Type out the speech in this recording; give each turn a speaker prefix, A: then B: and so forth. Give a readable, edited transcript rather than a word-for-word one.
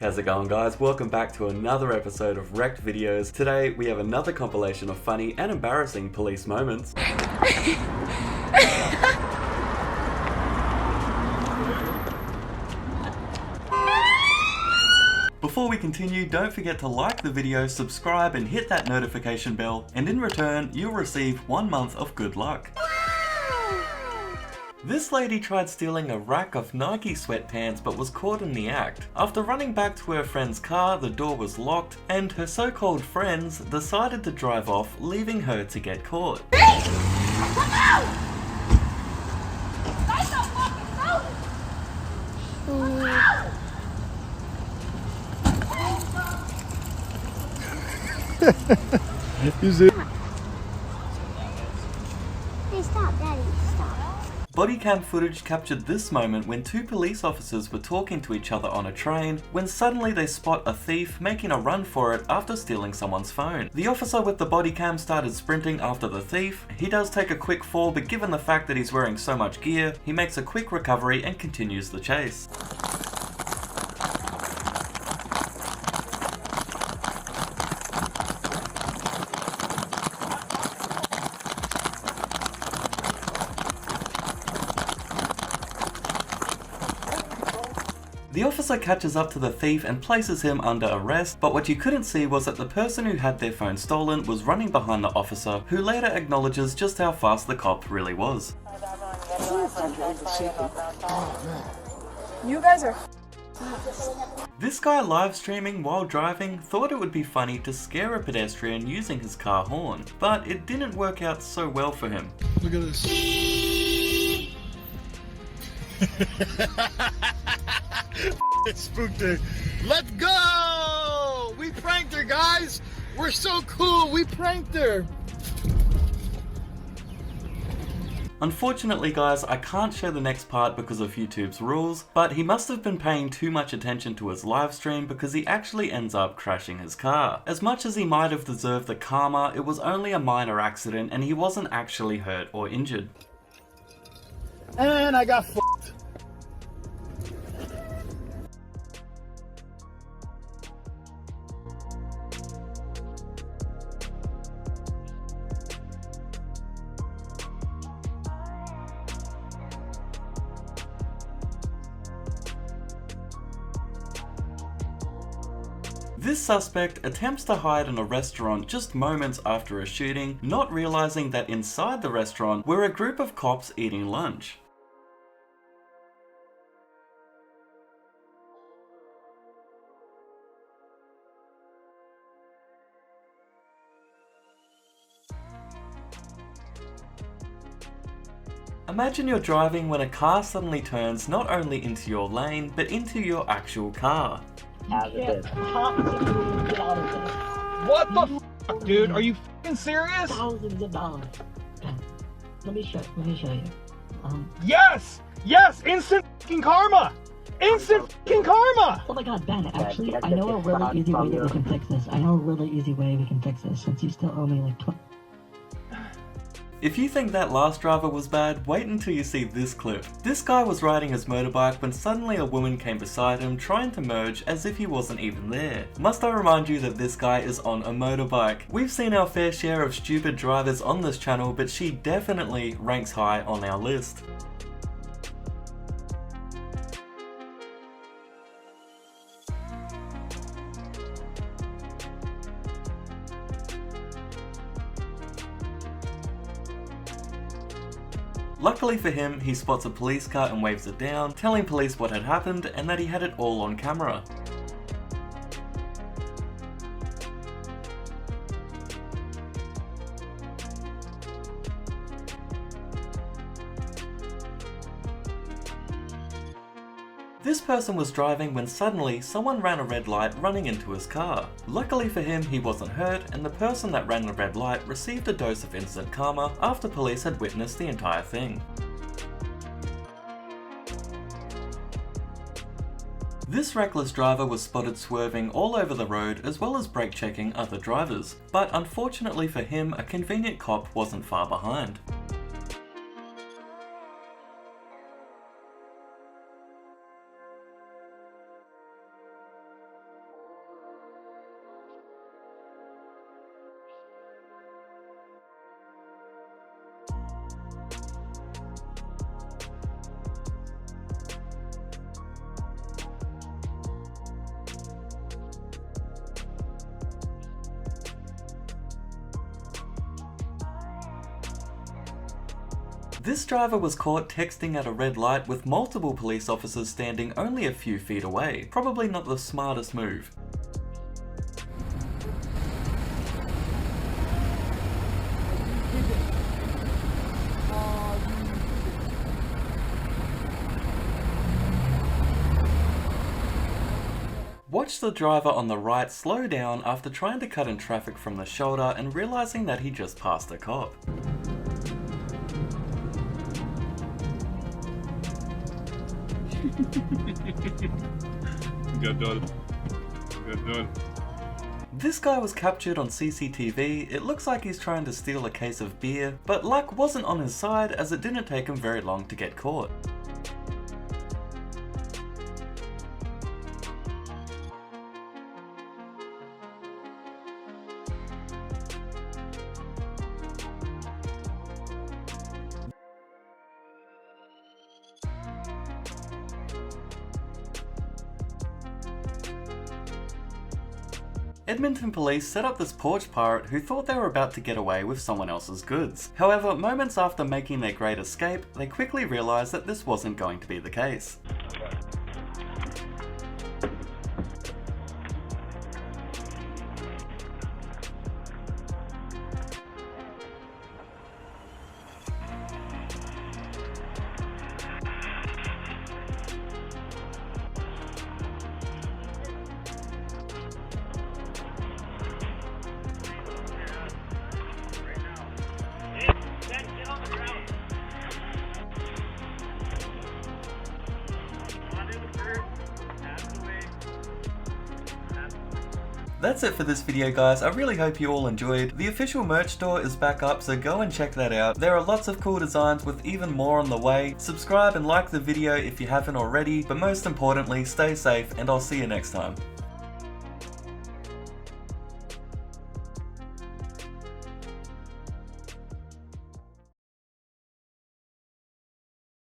A: How's it going, guys? Welcome back to another episode of Rekt videos. Today we have another compilation of funny and embarrassing police moments. Before we continue, don't forget to like the video, subscribe and hit that notification bell, and in return you'll receive 1 month of good luck. This lady tried stealing a rack of Nike sweatpants but was caught in the act. After running back to her friend's car, the door was locked and her so-called friends decided to drive off, leaving her to get caught.
B: Stop, Daddy, stop.
A: Body cam footage captured this moment when two police officers were talking to each other on a train when suddenly they spot a thief making a run for it after stealing someone's phone. The officer with the body cam started sprinting after the thief. He does take a quick fall, but given the fact that he's wearing so much gear, he makes a quick recovery and continues the chase. The officer catches up to the thief and places him under arrest, but what you couldn't see was that the person who had their phone stolen was running behind the officer, who later acknowledges just how fast the cop really was.
C: You guys are
A: This guy live streaming while driving thought it would be funny to scare a pedestrian using his car horn, but it didn't work out so well for him.
D: Look at this. It spooked her. Let's go! We pranked her, guys! We're so cool, we pranked her!
A: Unfortunately, guys, I can't show the next part because of YouTube's rules, but he must have been paying too much attention to his live stream because he actually ends up crashing his car. As much as he might have deserved the karma, it was only a minor accident and he wasn't actually hurt or injured.
D: And I got f***ed.
A: This suspect attempts to hide in a restaurant just moments after a shooting, not realizing that inside the restaurant were a group of cops eating lunch. Imagine you're driving when a car suddenly turns not only into your lane, but into your actual car.
D: What the f***, dude? Are you f***ing serious?
E: Thousands of dollars. Let me show you.
D: Yes! Yes! Instant f***ing karma! Instant f***ing karma!
E: Oh my god, Ben, actually, I know a really easy way that we can fix this. Since you still owe me like
A: If you think that last driver was bad, wait until you see this clip. This guy was riding his motorbike when suddenly a woman came beside him trying to merge as if he wasn't even there. Must I remind you that this guy is on a motorbike? We've seen our fair share of stupid drivers on this channel, but she definitely ranks high on our list. Luckily for him, he spots a police car and waves it down, telling police what had happened and that he had it all on camera. This person was driving when suddenly someone ran a red light running into his car. Luckily for him, he wasn't hurt, and the person that ran the red light received a dose of instant karma after police had witnessed the entire thing. This reckless driver was spotted swerving all over the road as well as brake checking other drivers, but unfortunately for him, a convenient cop wasn't far behind. This driver was caught texting at a red light with multiple police officers standing only a few feet away. Probably not the smartest move. Watch the driver on the right slow down after trying to cut in traffic from the shoulder and realizing that he just passed a cop.
F: Good done. Good done.
A: This guy was captured on CCTV. It looks like he's trying to steal a case of beer, but luck wasn't on his side as it didn't take him very long to get caught. Edmonton police set up this porch pirate who thought they were about to get away with someone else's goods. However, moments after making their great escape, they quickly realized that this wasn't going to be the case. That's it for this video, guys. I really hope you all enjoyed. The official merch store is back up, so go and check that out. There are lots of cool designs with even more on the way. Subscribe and like the video if you haven't already, but most importantly, stay safe and I'll see you next time.